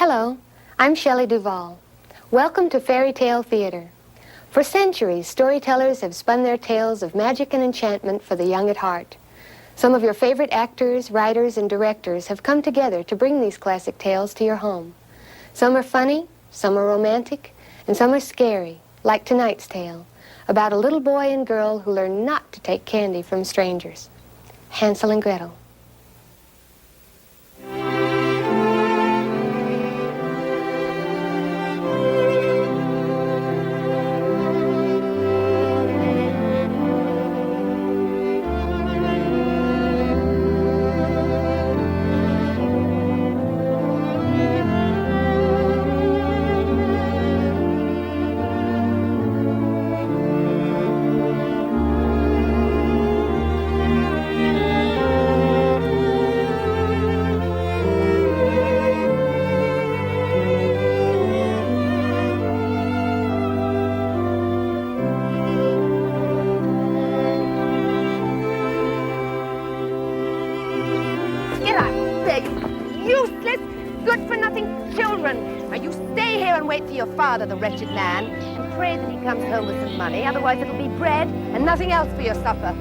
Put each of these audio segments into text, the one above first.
Hello, I'm Shelley Duvall. Welcome to Fairy Tale Theater. For centuries, storytellers have spun their tales of magic and enchantment for the young at heart. Some of your favorite actors, writers, and directors have come together to bring these classic tales to your home. Some are funny, some are romantic, and some are scary, like tonight's tale, about a little boy and girl who learn not to take candy from strangers. Hansel and Gretel. Father, the wretched man, and pray that he comes home with some money. Otherwise it'll be bread and nothing else for your supper.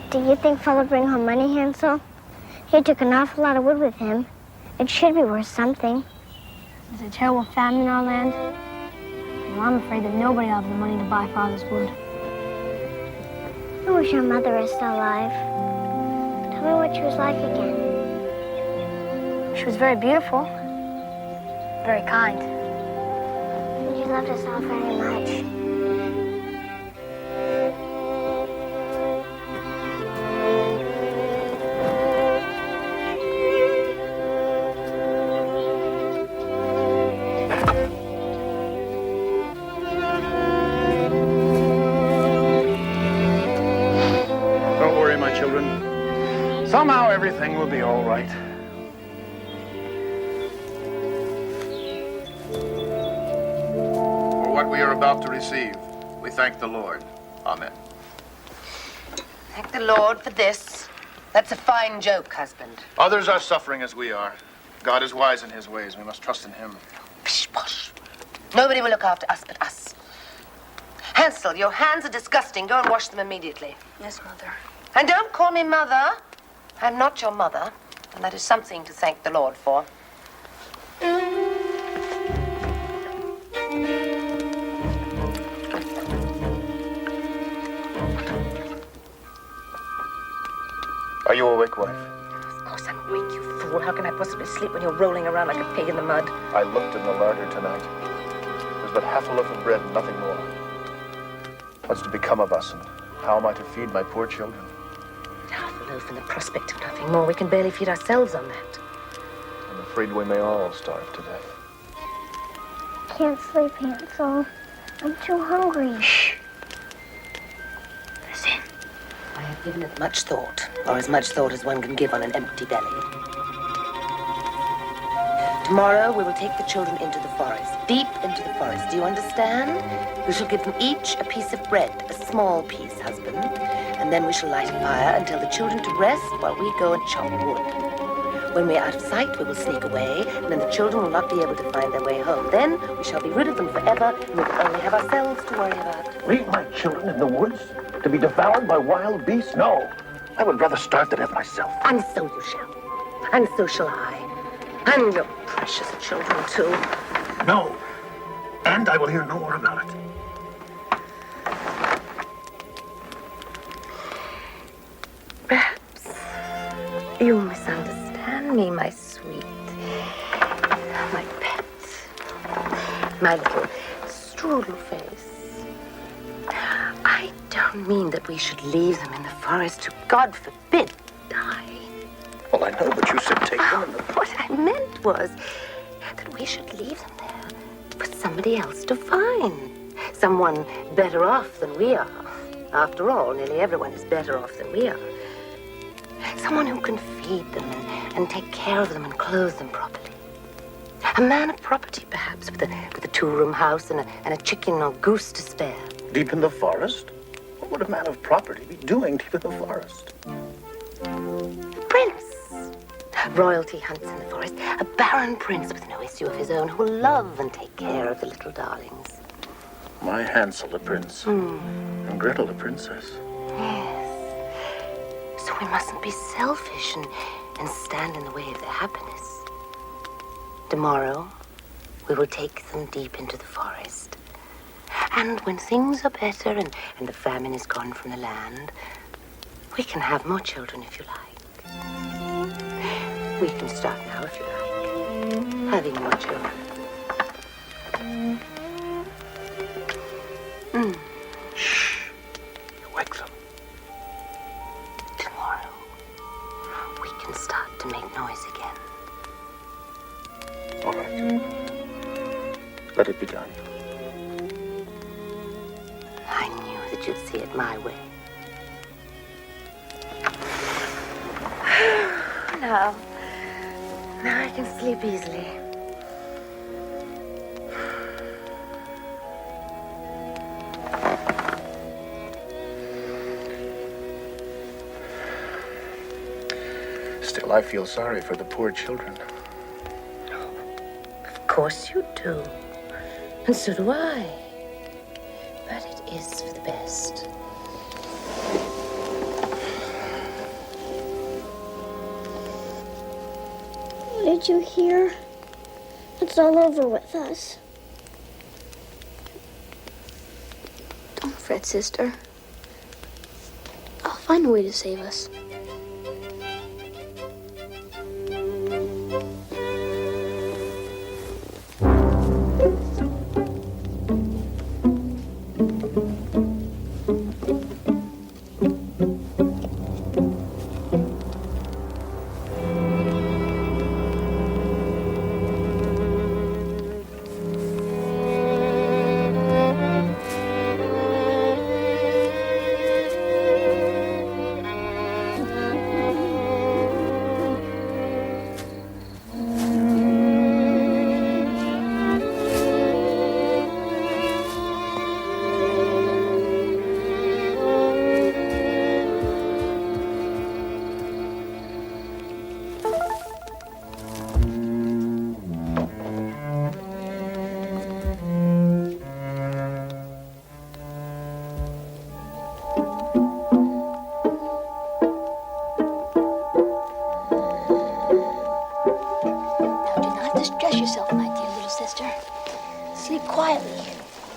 Do you think Father will bring home money, Hansel? He took an awful lot of wood with him. It should be worth something. There's a terrible famine in our land. Well, I'm afraid that nobody will have the money to buy Father's wood. I wish our mother was still alive. Tell me what she was like again. She was very beautiful. Very kind. And she loved us all very much. Don't worry, my children. Somehow everything will be all right. What we are about to receive, we thank the Lord. Amen. Thank the Lord for this. That's a fine joke, husband. Others are suffering as we are. God is wise in his ways. We must trust in him. Pish posh. Nobody will look after us but us. Hansel, your hands are disgusting. Go and wash them immediately. Yes, Mother. And don't call me mother. I'm not your mother, and that is something to thank the Lord for. Are you awake, wife? Of course I'm awake, you fool. How can I possibly sleep when you're rolling around like a pig in the mud? I looked in the larder tonight. There's but half a loaf of bread and nothing more. What's to become of us, and how am I to feed my poor children? Half a loaf and the prospect of nothing more. We can barely feed ourselves on that. I'm afraid we may all starve to death. Can't sleep, Hansel. I'm too hungry. Shh. Listen. I have given it much thought, or as much thought as one can give on an empty belly. Tomorrow we will take the children into the forest, deep into the forest. Do you understand? We shall give them each a piece of bread, a small piece, husband. And then we shall light a fire and tell the children to rest while we go and chop wood. When we are out of sight, we will sneak away, and then the children will not be able to find their way home. Then we shall be rid of them forever, and we will only have ourselves to worry about. Leave my children in the woods to be devoured by wild beasts? No. I would rather starve to death myself. And so you shall. And so shall I. And your precious children, too. No. And I will hear no more about it. Perhaps you misunderstand me, my sweet, my pet, my little strudel face. I don't mean that we should leave them in the forest to, God forbid, die. Well, I know, but you said take them in the... What I meant was that we should leave them there for somebody else to find. Someone better off than we are. After all, nearly everyone is better off than we are. Someone who can feed them and take care of them and clothe them properly. A man of property, perhaps, with a two-room house and a chicken or goose to spare. Deep in the forest? What would a man of property be doing deep in the forest? The prince. Royalty hunts in the forest. A barren prince with no issue of his own who will love and take care of the little darlings. My Hansel, a prince. And Gretel, a princess. Yes. So we mustn't be selfish and stand in the way of their happiness. Tomorrow, we will take them deep into the forest. And when things are better and the famine is gone from the land, we can have more children if you like. We can start now if you like, having more children. Shh. You wake them. Tomorrow, we can start to make noise again. All right. Let it be done. I knew that you'd see it my way. Now I can sleep easily. Still, I feel sorry for the poor children. Of course you do. And so do I. But it is for the best. Did you hear? It's all over with us. Don't fret, sister. I'll find a way to save us.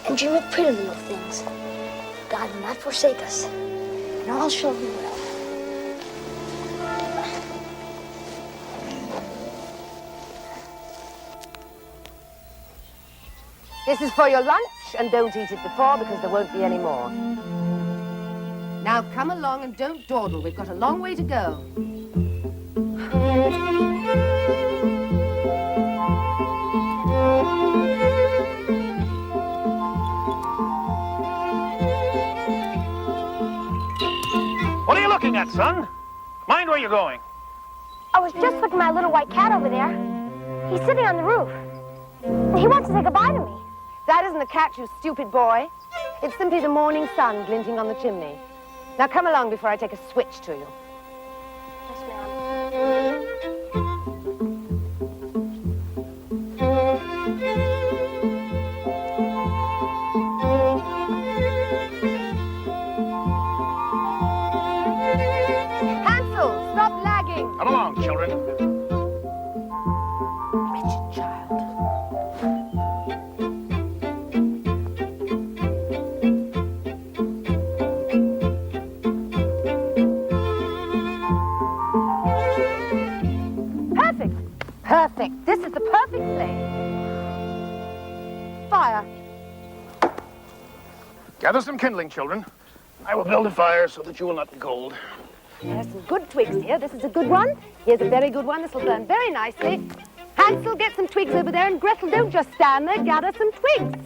And dream of pretty little things. God will not forsake us, and all shall be well. This is for your lunch, and don't eat it before because there won't be any more. Now come along and don't dawdle. We've got a long way to go. What are you looking at, son? Mind where you're going. I was just looking at my little white cat over there. He's sitting on the roof. He wants to say goodbye to me. That isn't a cat, you stupid boy. It's simply the morning sun glinting on the chimney. Now come along before I take a switch to you. Yes, ma'am. Hansel, stop lagging. Come along, children. Wretched child. Perfect. Perfect. This is the perfect place. Fire. Gather some kindling, children. I will build a fire so that you will not be cold. There's some good twigs here. This is a good one. Here's a very good one. This will burn very nicely. Hansel, get some twigs over there. And Gretel, don't just stand there. Gather some twigs.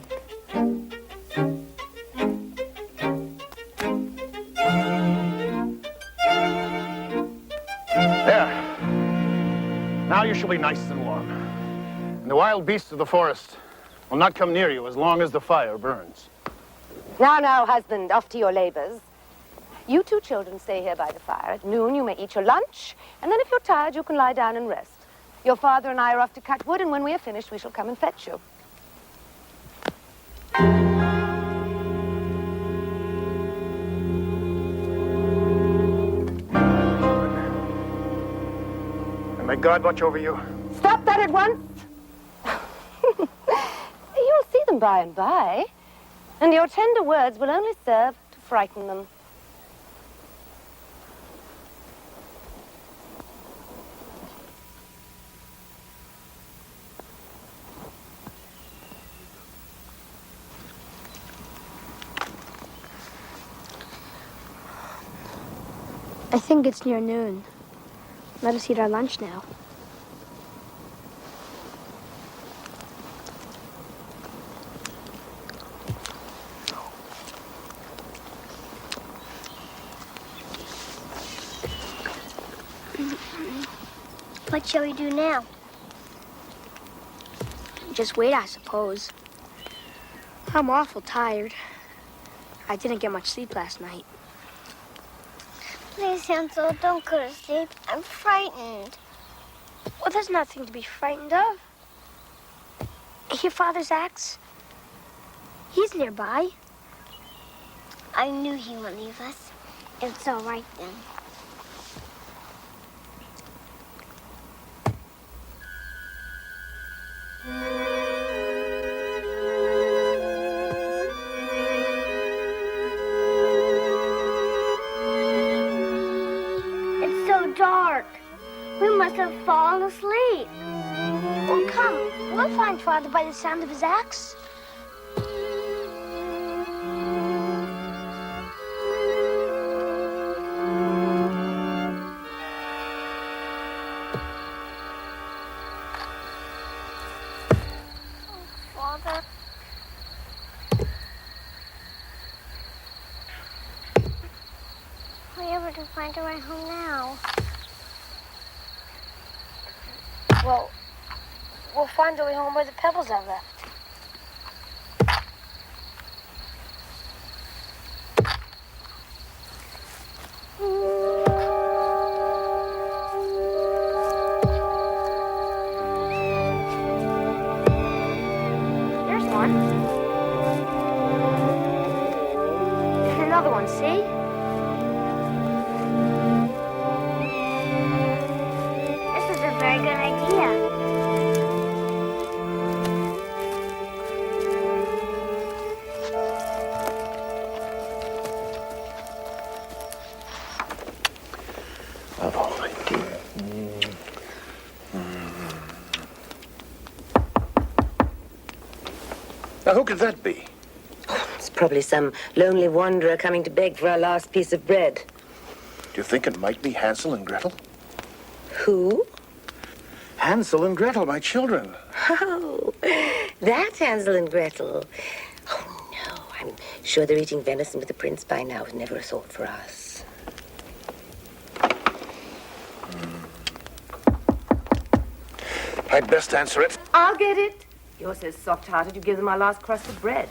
There. Now you shall be nice and warm. And the wild beasts of the forest will not come near you as long as the fire burns. Now, husband, off to your labors. You two children stay here by the fire. At noon, you may eat your lunch, and then if you're tired, you can lie down and rest. Your father and I are off to cut wood, and when we are finished, we shall come and fetch you. And may God watch over you. Stop that at once! You'll see them by and by, and your tender words will only serve to frighten them. I think it's near noon. Let us eat our lunch now. What shall we do now? Just wait, I suppose. I'm awful tired. I didn't get much sleep last night. Please, Hansel, don't go to sleep. I'm frightened. Well, there's nothing to be frightened of. Your father's axe? He's nearby. I knew he would leave us. It's all right then. It's so dark. We must have fallen asleep. Well, come. We'll find Father by the sound of his axe. Father. Are we ever to find our way home now? Well, we'll find our way home where the pebbles are left. There's one. There's another one, see? This is a very good idea. Oh, my dear. Now, who could that be? It's probably some lonely wanderer coming to beg for our last piece of bread. Do you think it might be Hansel and Gretel? Who? Hansel and Gretel, my children. Oh, that's Hansel and Gretel. Oh, no, I'm sure they're eating venison with the prince by now. It was never a thought for us. I'd best answer it. I'll get it. You're so soft-hearted, you give them our last crust of bread.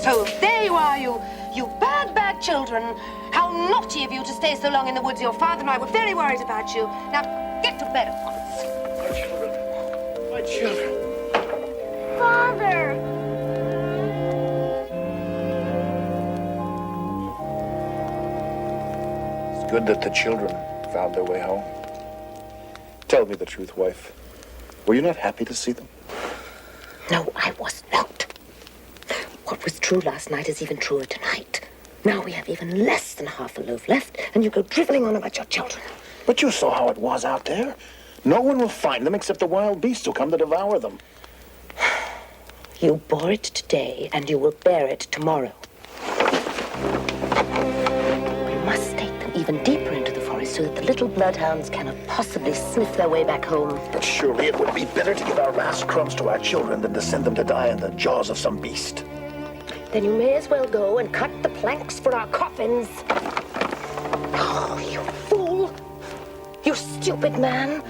So there you are, you bad, bad children. How naughty of you to stay so long in the woods. Your father and I were very worried about you. Now, get to bed at once. My children. My children. Father! It's good that the children found their way home. Tell me the truth, wife. Were you not happy to see them? No, I was not. What was true last night is even truer tonight. Now we have even less than half a loaf left, and you go driveling on about your children. But you saw how it was out there. No one will find them except the wild beasts who come to devour them. You bore it today, and you will bear it tomorrow. We must take them even deeper into the forest so that the little bloodhounds cannot possibly sniff their way back home. But surely it would be better to give our last crumbs to our children than to send them to die in the jaws of some beast. Then you may as well go and cut the planks for our coffins. Oh, you fool! You stupid man!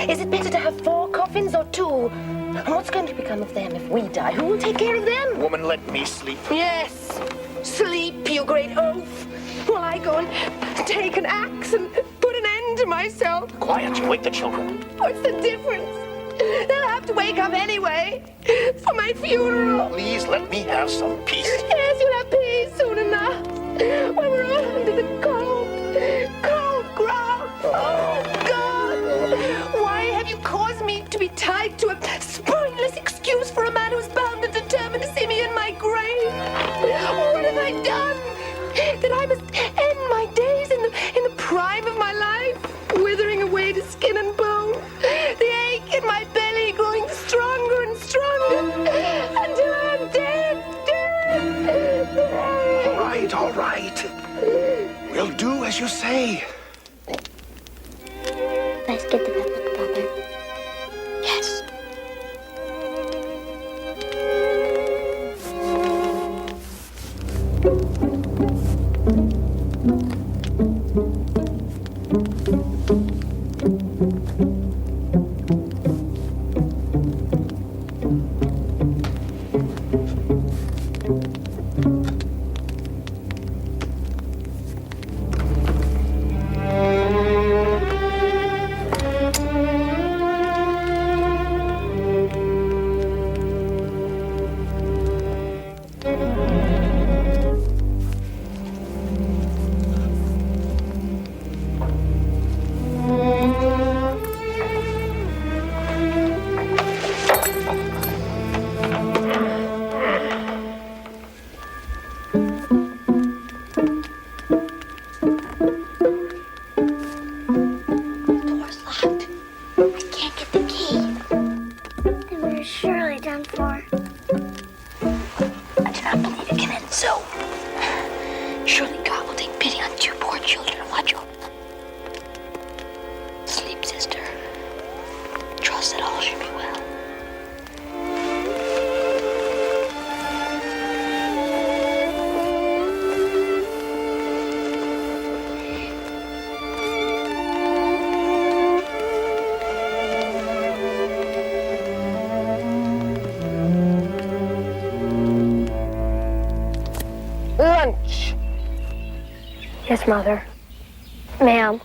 Is it better to have 4 coffins or 2? you. What's going to become of them if we die? Who will take care of them? Woman, let me sleep. Yes, sleep, you great oaf. While I go and take an axe and put an end to myself. Quiet, wake the children. What's the difference? They'll have to wake up anyway for my funeral. Please let me have some peace. Yes, you'll have peace soon enough. When we're all under the cold ground. Oh, God. Why have you caused me to be tied to a spineless excuse for a man who's bound and determined to see me in my grave? What have I done? That I must end my days in the prime of my life, withering away to skin and bone, the ache in my belly growing stronger and stronger, until I'm dead. All right. We'll do as you say. Let's get the pepper, Papa. Yes. Lunch. Yes, Mother. Ma'am.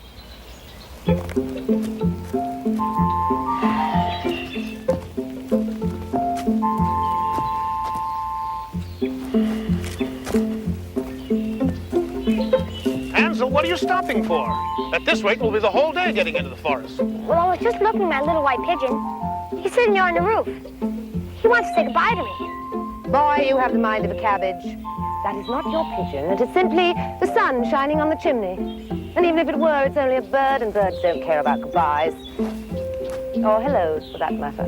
Hansel, what are you stopping for? At this rate, we'll be the whole day getting into the forest. Well, I was just looking at my little white pigeon. He's sitting here on the roof. He wants to say goodbye to me. Boy, you have the mind of a cabbage. That is not your pigeon. It is simply the sun shining on the chimney. And even if it were, it's only a bird, and birds don't care about goodbyes. Or hellos, for that matter.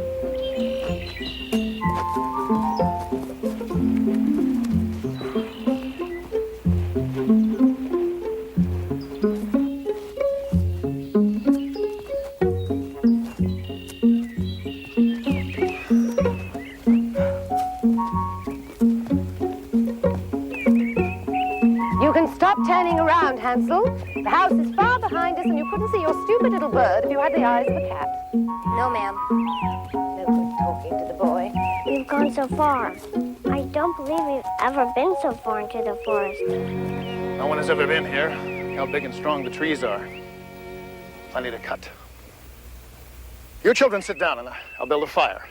Stop turning around, Hansel. The house is far behind us, and you couldn't see your stupid little bird if you had the eyes of a cat. No, ma'am. No good talking to the boy. We've gone so far. I don't believe we've ever been so far into the forest. No one has ever been here. How big and strong the trees are. Plenty to cut. You children sit down, and I'll build a fire.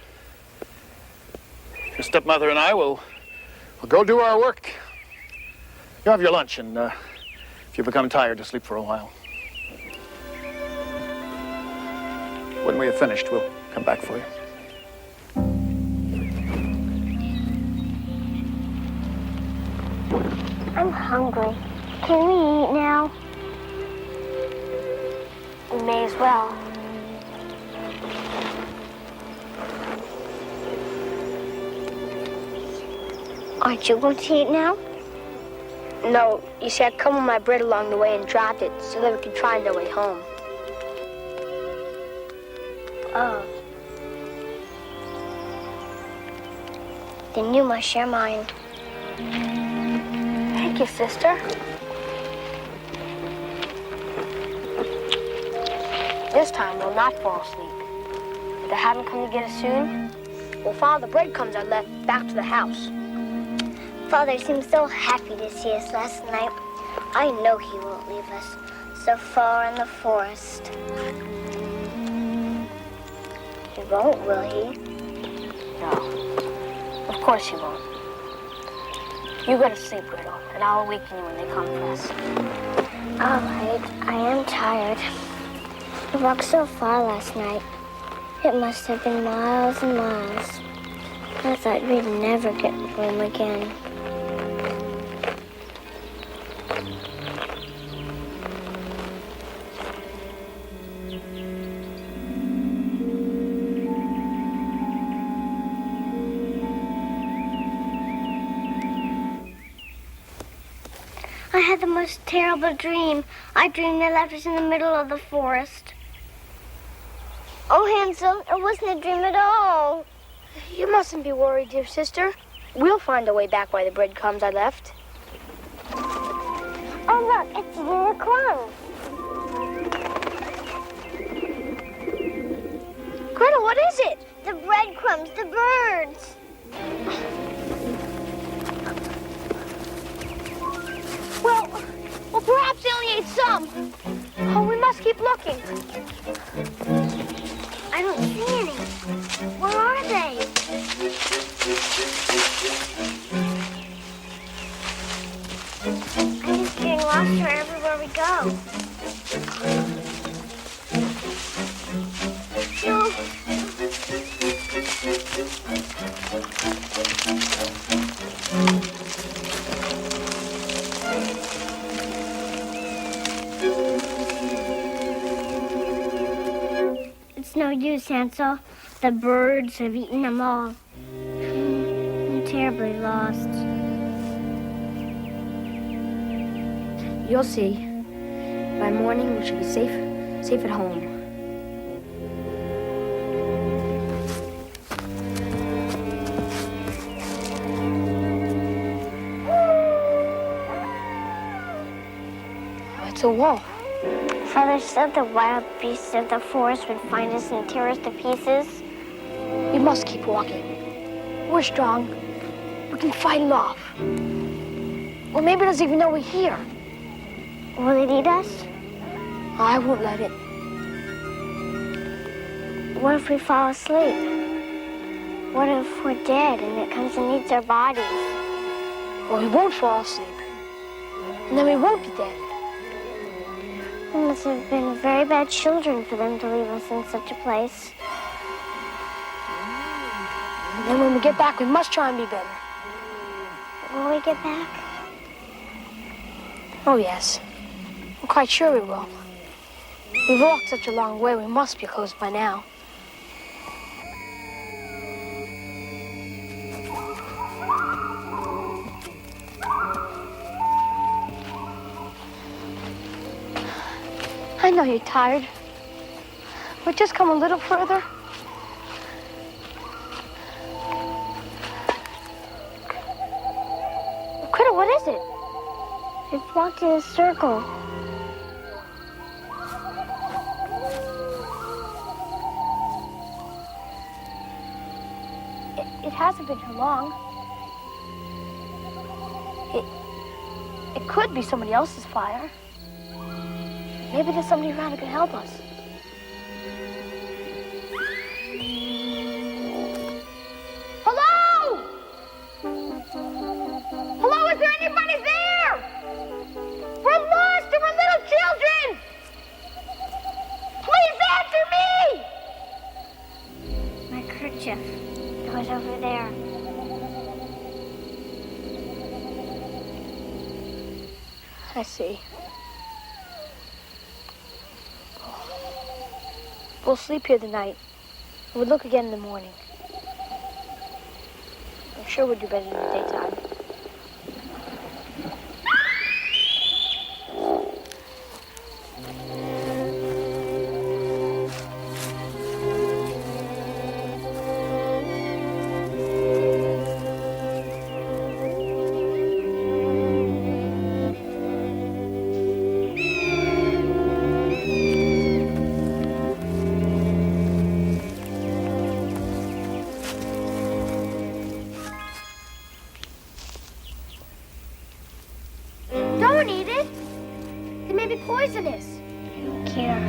Your stepmother and I will go do our work. You have your lunch, and if you become tired, just sleep for a while. When we have finished, we'll come back for you. I'm hungry. Can we eat now? We may as well. Aren't you going to eat now? No, you see, I come with my bread along the way and dropped it so that we could find our way home. Oh. Then you must share mine. Thank you, sister. This time we'll not fall asleep. But they haven't come to get us soon. We'll follow the breadcrumbs I left back to the house. Father seemed so happy to see us last night. I know he won't leave us so far in the forest. He won't, will he? No, of course he won't. You go to sleep, Gretel, and I'll awaken you when they come for us. All right, I am tired. We walked so far last night. It must have been miles and miles. I thought we'd never get home again. I had the most terrible dream. I dreamed they left us in the middle of the forest. Oh, Hansel, it wasn't a dream at all. You mustn't be worried, dear sister. We'll find a way back by the breadcrumbs I left. Oh, look, it's the crumbs. Gretel, what is it? The breadcrumbs, the birds. Well, perhaps they only ate some. Oh, we must keep looking. I don't see any. Where are they? I'm just getting lost here everywhere we go. It's no use, Hansel. The birds have eaten them all. I'm terribly lost. You'll see. By morning, we should be safe at home. Oh, it's a wolf. Father said the wild beasts of the forest would find us and tear us to pieces. We must keep walking. We're strong. We can fight it off. Or maybe it doesn't even know we're here. Will it eat us? I won't let it. What if we fall asleep? What if we're dead and it comes and eats our bodies? Well, we won't fall asleep. And then we won't be dead. We must have been very bad children for them to leave us in such a place. And then when we get back, we must try and be better. Will we get back? Oh, yes. I'm quite sure we will. We've walked such a long way, we must be close by now. I know you're tired, but just come a little further. Gretel, what is it? We've walked in a circle. It hasn't been too long. It could be somebody else's fire. Maybe there's somebody around who can help us. Hello? Hello, is there anybody there? We're lost and we're little children. Please answer me. My kerchief. It was over there. I see. We'll sleep here tonight. We'll look again in the morning. I'm sure we'll do better in the daytime. poisonous. I don't care.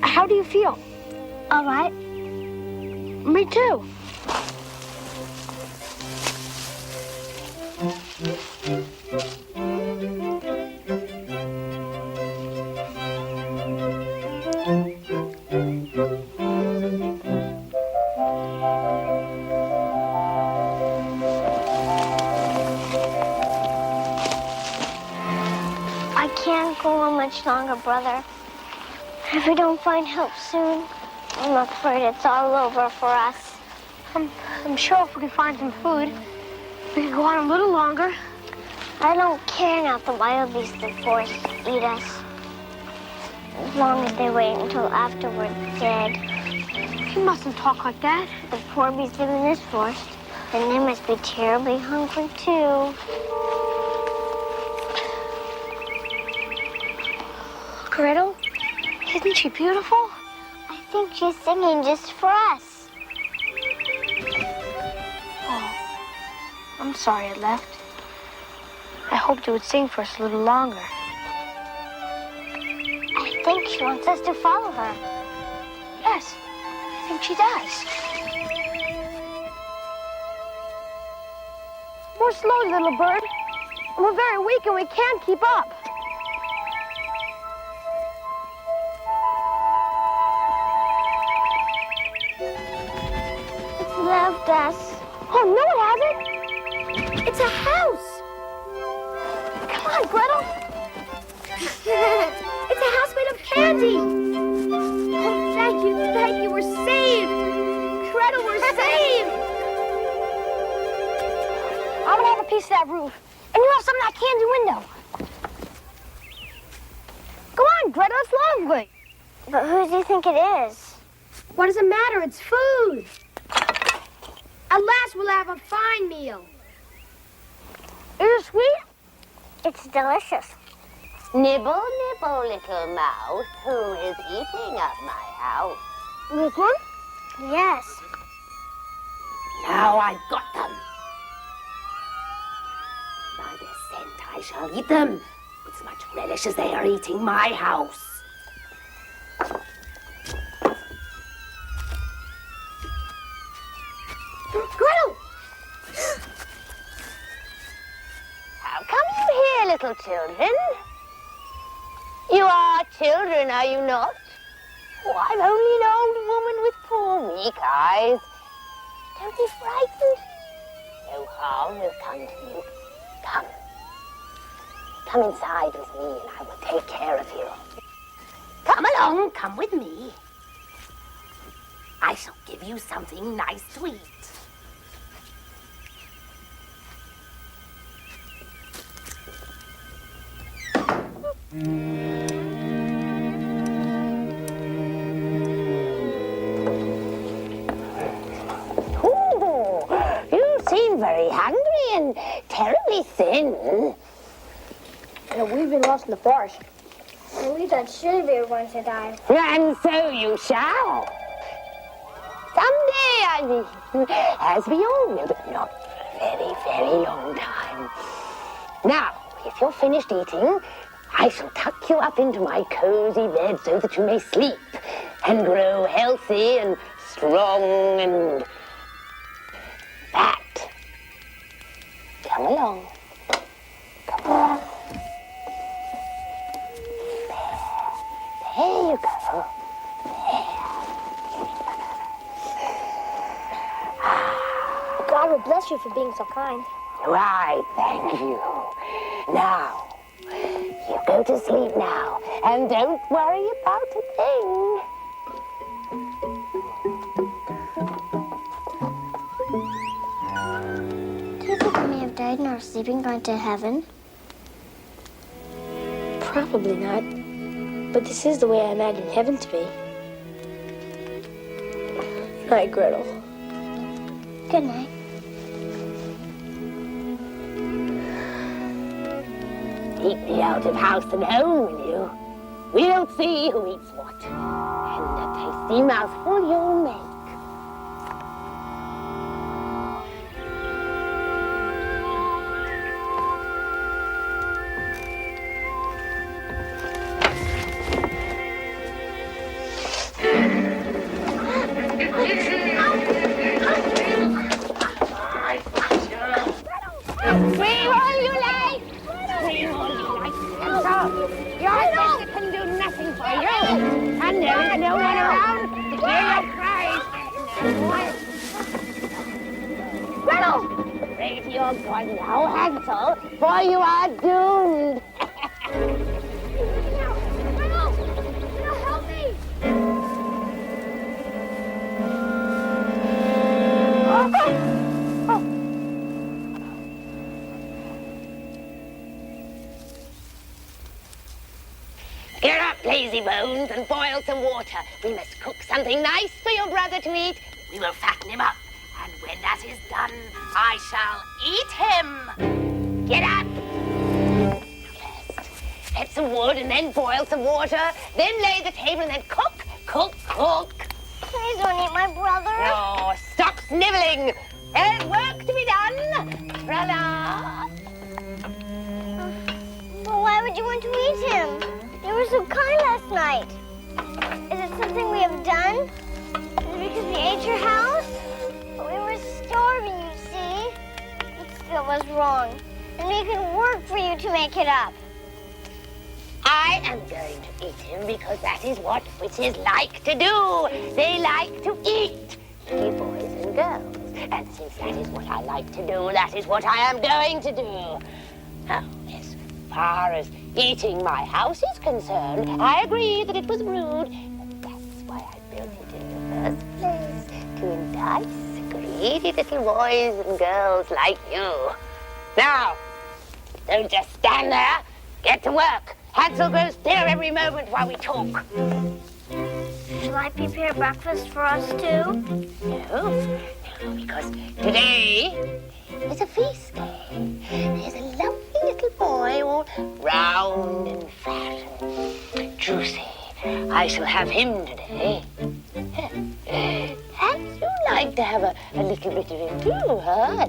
How do you feel? All right. Me too. I can't go on much longer, brother. If we don't find help soon, I'm afraid it's all over for us. I'm sure if we can find some food, we can go on a little longer. I don't care now if the wild beasts of the forest eat us. As long as they wait until after we're dead. You mustn't talk like that. The poor beasts live in this forest, and they must be terribly hungry too. Gretel, isn't she beautiful? I think she's singing just for us. Oh, I'm sorry I left. I hoped you would sing for us a little longer. I think she wants us to follow her. Yes, I think she does. More slowly, little bird. We're very weak and we can't keep up. It's left us. Oh, no, it hasn't. It's a house. Come on, Gretel. It's a house made of candy. Oh, thank you. We're saved. Gretel, we're saved. I'm going to have a piece of that roof. And you have some of that candy window. Go on, Gretel, it's lovely. But who do you think it is? What does it matter? It's food. At last we'll have a fine meal. Is it sweet? It's delicious. Nibble, nibble, little mouse. Who is eating at my house? This one? Yes. Now I've got them. By their scent I shall eat them with as much relish as they are eating my house. Gretel! How come you here, little children? You are children, are you not? Oh, I'm only an old woman with poor weak eyes. Don't be frightened. No harm will come to you. Come. Come inside with me and I will take care of you. Come along, come with me. I shall give you something nice to eat. Ooh, you seem very hungry and terribly thin. We've been lost in the forest. And we thought surely we were going to die. And so you shall. Someday, I mean, as we all will, but not for a very, very long time. Now, if you're finished eating, I shall tuck you up into my cozy bed so that you may sleep and grow healthy and strong and fat. Come along. Come on. There you go. God will bless you for being so kind. Right, thank you. Now, you go to sleep now, and don't worry about a thing. Do you think we may have died in our sleep and gone to heaven? Probably not. But this is the way I imagine heaven to be. Night, Gretel. Good night. Keep me out of house and home, will you? We'll see who eats what. And a tasty mouthful you'll make. Your sister can do nothing for you. And there is no one around to hear your cries. Gretel! Pray to your God now, Hansel, for you are doomed. Gretel, help me! Get up, lazy bones, and boil some water. We must cook something nice for your brother to eat. We will fatten him up, and when that is done, I shall eat him. Get up! First, get some wood, and then boil some water. Then lay the table, and then cook. Please don't eat my brother. No, stop sniveling. There's work to be done. Brother. But why would you want to eat him? You were so kind last night. Is it something we have done? Is it because we ate your house? But we were starving, you see. It still was wrong. And we can work for you to make it up. I am going to eat him because that is what witches like to do. They like to eat, you boys and girls. And since that is what I like to do, that is what I am going to do. Now, as far as eating my house is concerned, I agree that it was rude. But that's why I built it in the first place, to entice greedy little boys and girls like you. Now, don't just stand there. Get to work. Hansel grows thinner every moment while we talk. Shall I prepare breakfast for us too? No, because today is a feast day. There's a lovely little boy, all round and fat and juicy. I shall have him today. Perhaps you'd like to have a little bit of him too, huh?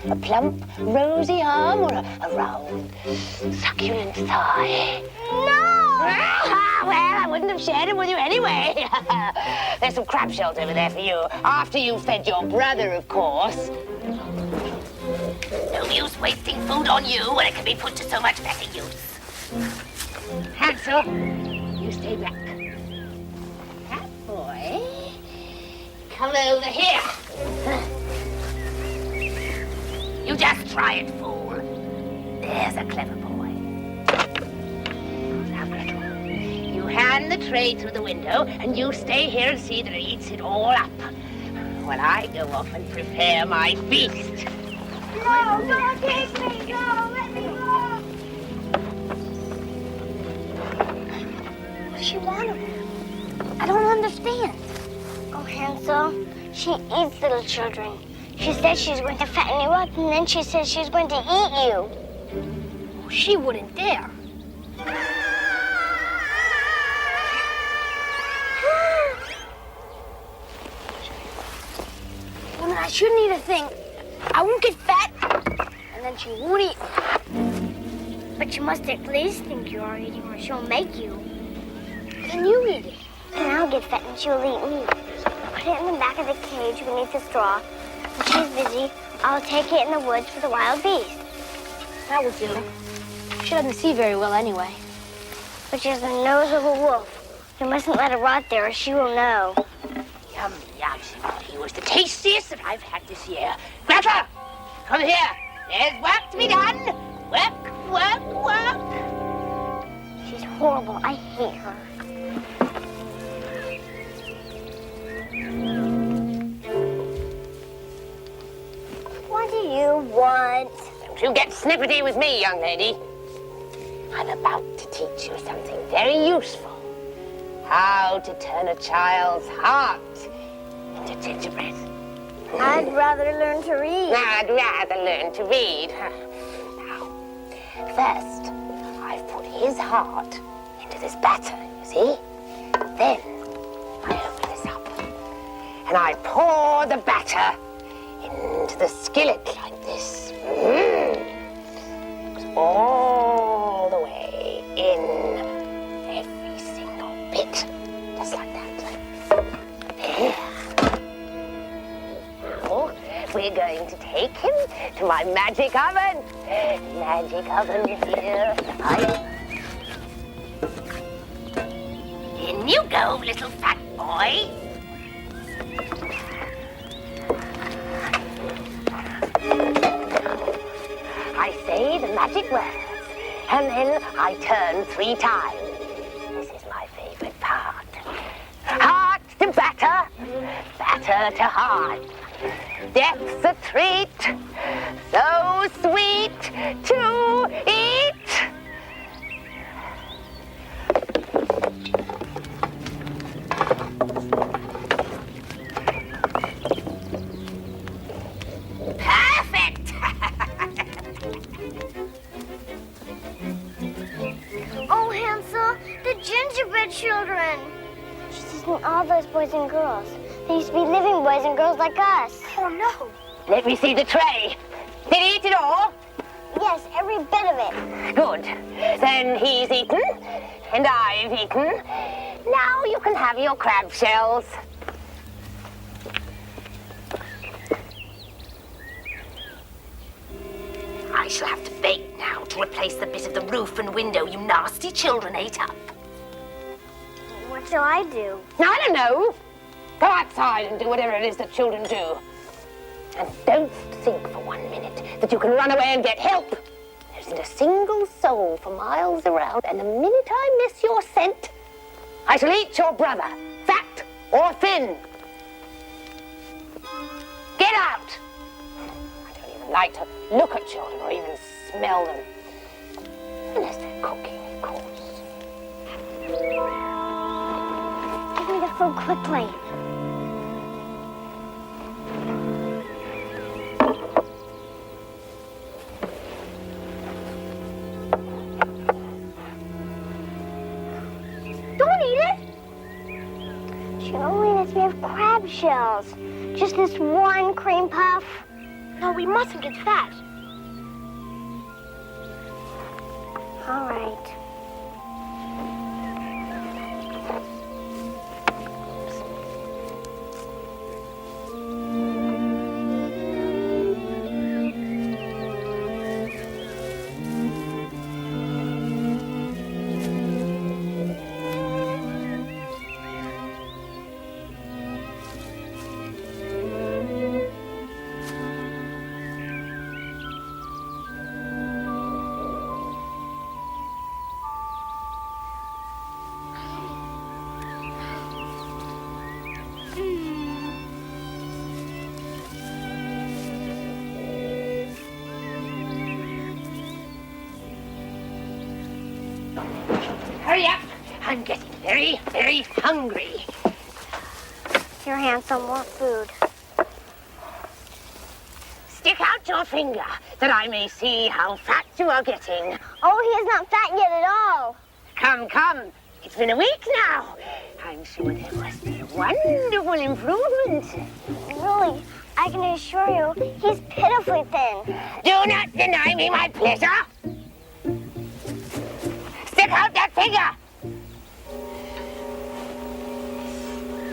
A plump, rosy arm or a round, succulent thigh. No! Well, I wouldn't have shared him with you anyway. There's some crab shells over there for you. After you've fed your brother, of course. No use wasting food on you when it can be put to so much better use. Hansel, you stay back. That boy, come over here. You just try it, fool. There's a clever boy. Now, Gretel, you hand the tray through the window, and you stay here and see that he eats it all up, while I go off and prepare my feast. No, don't take me! No, let me go! What does she want of him? I don't understand. Oh, Hansel, she eats little children. She said she's going to fatten you up, and then she says she's going to eat you. She wouldn't dare. Well, I shouldn't eat a thing. I won't get fat, and then she won't eat. But you must at least think you are eating, or she'll make you. Then you eat it. And I'll get fat, and she'll eat me. Put it in the back of the cage beneath the straw. When she's busy, I'll take it in the woods for the wild beasts. That will do. She doesn't see very well anyway. But she has the nose of a wolf. You mustn't let her rot there, or she will know. Yum, yum. He was the tastiest that I've had this year. Gretel, come here. There's work to be done. Work, work, work. She's horrible. I hate her. What do you want? Don't you get snipperty with me, young lady. I'm about to teach you something very useful. How to turn a child's heart into gingerbread. I'd rather learn to read. I'd rather learn to read. Now, first, I've put his heart into this batter, you see? Then, I open this up, and I pour the batter into the skillet like this. Mix all the way in, every single bit, just like that. There. Now, we're going to take him to my magic oven. Magic oven here. In you go, little fat boy. I say the magic words, and then I turn 3 times. This is my favorite part. Heart to batter, batter to heart. Death's a treat, so sweet to eat. Perfect! Oh, Hansel, the gingerbread children. She's eating all those boys and girls. They used to be living boys and girls like us. Oh, no. Let me see the tray. Did he eat it all? Yes, every bit of it. Good. Then he's eaten, and I've eaten. Now you can have your crab shells. I shall have to bake now to replace the bit of the roof and window you nasty children ate up. What shall I do? I don't know. Go outside and do whatever it is that children do. And don't think for 1 minute that you can run away and get help. There isn't a single soul for miles around, and the minute I miss your scent, I shall eat your brother, fat or thin. Get out! I don't even like to look at children or even smell them. Unless they're cooking, of course. Give me the food quickly. Don't eat it. She only lets me have crab shells. Just this one cream puff. No, we mustn't get fat. All right. Hurry up! I'm getting very, very hungry. Here, Hansel, more food. Stick out your finger that I may see how fat you are getting. Oh, he is not fat yet at all. Come, come. It's been a week now. I'm sure there must be a wonderful improvement. Really, I can assure you, he's pitifully thin. Do not deny me my pleasure. Stick out that finger.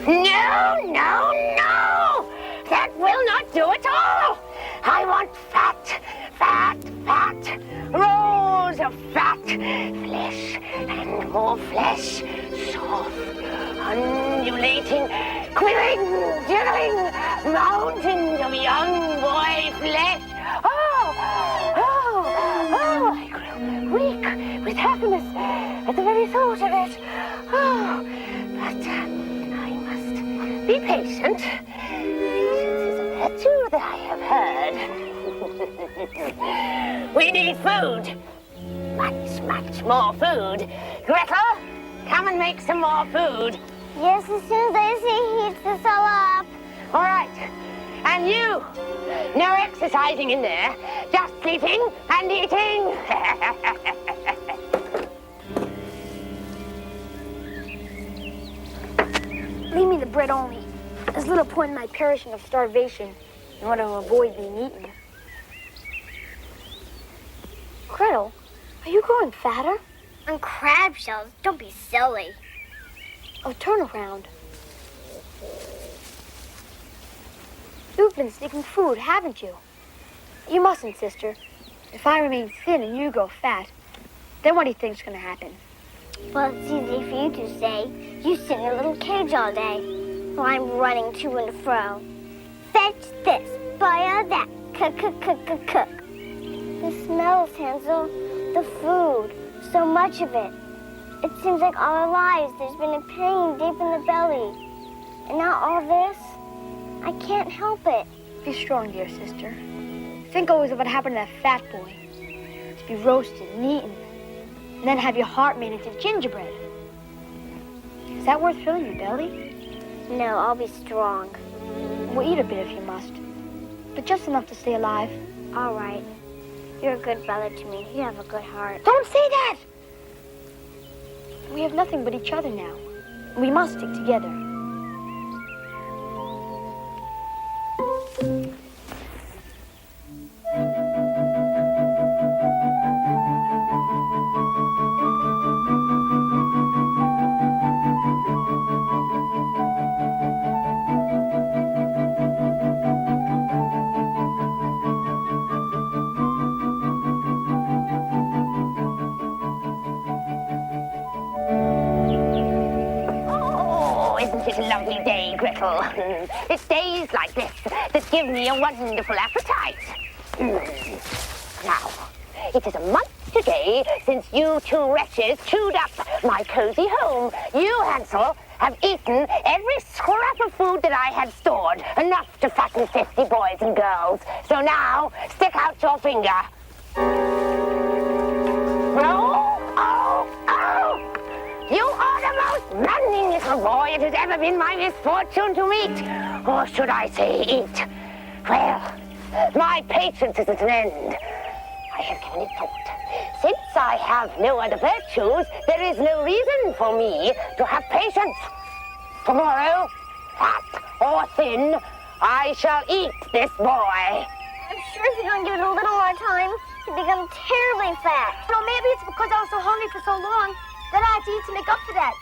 No, no, no! That will not do at all. I want fat, fat, fat. Rolls of fat. Flesh and more flesh. Soft, undulating, quivering, jiggling mountains of young boy flesh. Oh, I grew weak with happiness at the very thought of it. Oh, but I must be patient. Patience is a virtue that I have heard. We need food. Much, much more food. Gretel, come and make some more food. Yes, as soon as I see he heats this all up. All right. And you, no exercising in there. Just sleeping and eating. Leave me the bread only. There's little point in my perishing of starvation in order to avoid being eaten. Gretel, are you growing fatter? On crab shells, don't be silly. Oh, turn around. You've been sneaking food, haven't you? You mustn't, sister. If I remain thin and you grow fat, then what do you think's going to happen? Well, it's easy for you to say. You sit in a little cage all day, while I'm running to and fro. Fetch this, boil that, cook. The smells, Hansel, the food, so much of it. It seems like all our lives there's been a pain deep in the belly. And now all this, I can't help it. Be strong, dear sister. Think always of what happened to that fat boy. To be roasted and eaten, and then have your heart made into gingerbread. Is that worth filling your belly? No, I'll be strong. We'll eat a bit if you must, but just enough to stay alive. All right. You're a good brother to me. You have a good heart. Don't say that! We have nothing but each other now. We must stick together. Isn't it a lovely day, Gretel? It's days like this that give me a wonderful appetite. Now, it is a month today since you two wretches chewed up my cozy home. You, Hansel, have eaten every scrap of food that I had stored, enough to fatten 50 boys and girls. So now, stick out your finger. You are the most running little boy it has ever been my misfortune to meet. Or should I say eat? Well, my patience is at an end. I have given it thought. Since I have no other virtues, there is no reason for me to have patience. Tomorrow, fat or thin, I shall eat this boy. I'm sure if you don't give it a little more time, he'll become terribly fat. No, maybe it's because I was so hungry for so long that I had to eat to make up for that.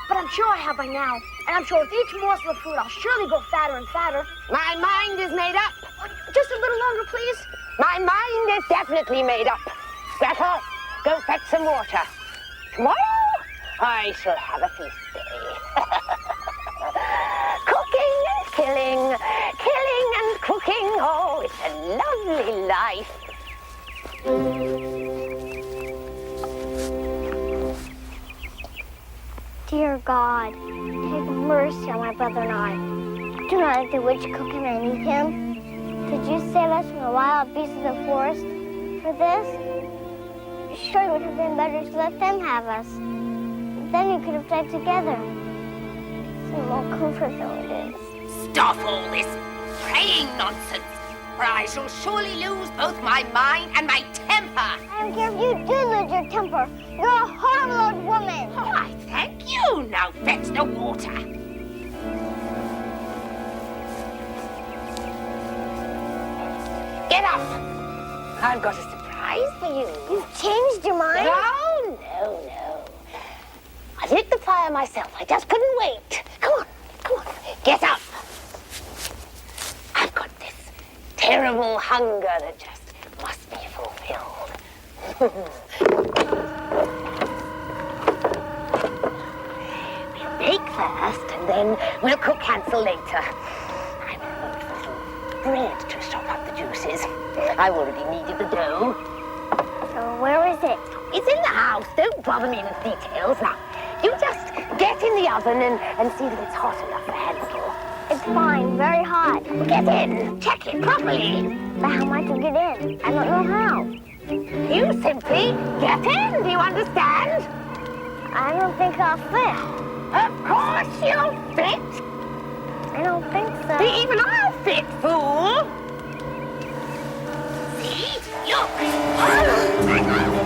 But I'm sure I have by now. And I'm sure with each morsel of food, I'll surely go fatter and fatter. My mind is made up. Just a little longer, please. My mind is definitely made up. Gretel, go fetch some water. Tomorrow, I shall have a feast day. Cooking and killing and cooking. Oh, it's a lovely life. Dear God, take mercy on my brother and I. Do not let the witch cook him and eat him. Did you save us from the wild beasts of the forest for this? Sure, it would have been better to let them have us. Then we could have died together. Some more comfort though it is. Stop all this praying nonsense, or I shall surely lose both my mind and my temper. I don't care if you do lose your temper. You're a horrible old woman. Oh, I thank you. Now fetch the water. Get up. I've got a surprise for you. You've changed your mind? No. I lit the fire myself. I just couldn't wait. Come on. Get up. I've got this terrible hunger that just must be fulfilled. We'll bake first, and then we'll cook Hansel later. I will look for some bread to sop up the juices. I've already kneaded the dough. So where is it? It's in the house. Don't bother me with details. Now, you just get in the oven and see that it's hot enough for Hansel. It's fine, very hot. Get in. Check it properly. But how am I to get in? I don't know how. You simply get in. Do you understand? I don't think I'll fit. Of course you'll fit. I don't think so. Even I'll fit, fool. See? Look.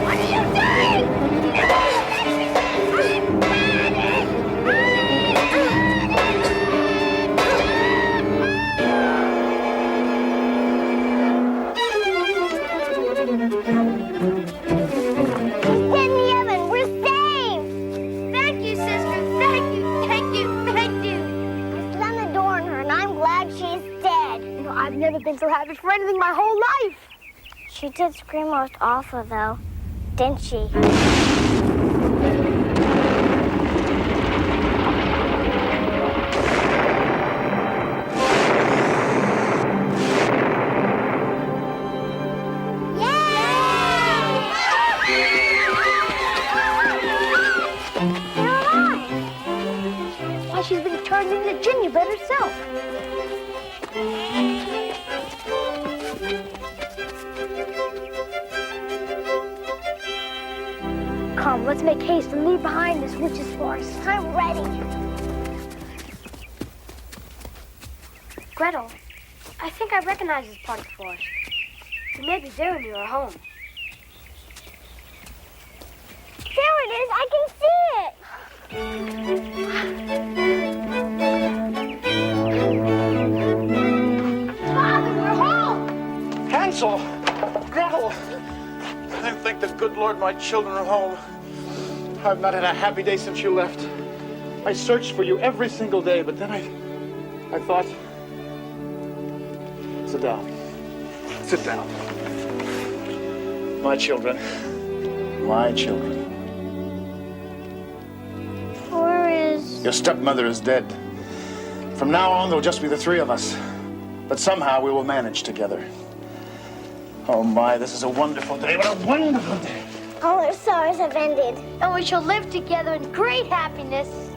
What are you doing? I've never been so happy for anything my whole life. She did scream most awful, though, didn't she? Why, she's been turned into gingerbread herself. Come, let's make haste and leave behind this witch's forest. I'm ready. Gretel, I think I recognize this part of the forest. We may be there near our home. There it is. I can see it. Father, we're home! Hansel! Gretel! I thank the good Lord my children are home. I've not had a happy day since you left. I searched for you every single day, but then I thought... Sit down. Sit down. My children. My children. Where is... Your stepmother is dead. From now on, there'll just be the three of us. But somehow we will manage together. Oh my, this is a wonderful day. What a wonderful day. All our sorrows have ended. And we shall live together in great happiness.